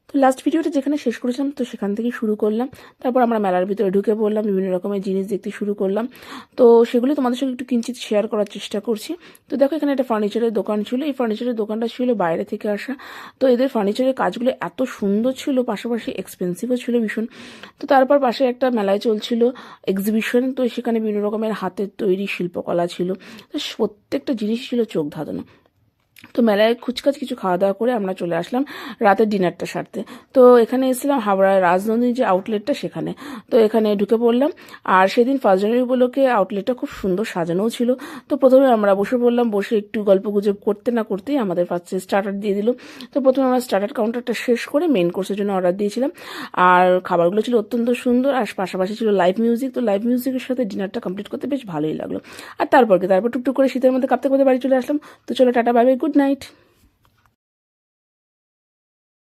তো লাস্ট ভিডিওটা যেখানে শেষ করেছিলাম তো সেখান থেকেই শুরু করলাম। তারপর আমরা মেলার ভিতরে ঢুকে পড়লাম, বিভিন্ন রকমের জিনিস দেখতে শুরু করলাম। তো সেগুলি তোমাদের সঙ্গে একটু কিঞ্চিত শেয়ার করার চেষ্টা করছি। তো দেখো এখানে একটা ফার্নিচারের দোকান ছিল, এই ফার্নিচারের দোকানটা ছিল বাইরে থেকে আসা। তো এদের ফার্নিচারের কাজগুলো এত সুন্দর ছিল, পাশাপাশি এক্সপেন্সিভও ছিল ভীষণ। তো তারপর পাশে একটা মেলায় চলছিল এক্সিবিশন, তো সেখানে বিভিন্ন রকমের হাতের তৈরি শিল্পকলা ছিল। তো প্রত্যেকটা জিনিস ছিল চোখ ধাঁধানো। তো মেলায় কুচকাচ কিছু খাওয়া দাওয়া করে আমরা চলে আসলাম রাতের ডিনারটা সারতে। তো এখানে এসেছিলাম হাওড়ার রাজনন্দিনী যে আউটলেটটা সেখানে। তো এখানে ঢুকে পড়লাম। আর সেদিন 1 জানুয়ারি উপলক্ষে আউটলেটটা খুব সুন্দর সাজানোও ছিল। তো প্রথমে আমরা বসে পড়লাম, বসে একটু গল্পগুজব করতে না করতেই আমাদের ফার্স্টে স্টার্টার দিয়ে দিল। তো প্রথমে আমরা স্টার্টার কাউন্টারটা শেষ করে মেন কোর্সের জন্য অর্ডার দিয়েছিলাম। আর খাবারগুলো ছিল অত্যন্ত সুন্দর, আর পাশাপাশি ছিল লাইভ মিউজিক। তো লাইভ মিউজিকের সাথে ডিনারটা কমপ্লিট করতে বেশ ভালোই লাগলো। আর তারপর টুকটুক করে শীতের মধ্যে কাঁপতে কাঁপতে বাড়ি চলে আসলাম। তো চলো tata, bye bye, good night.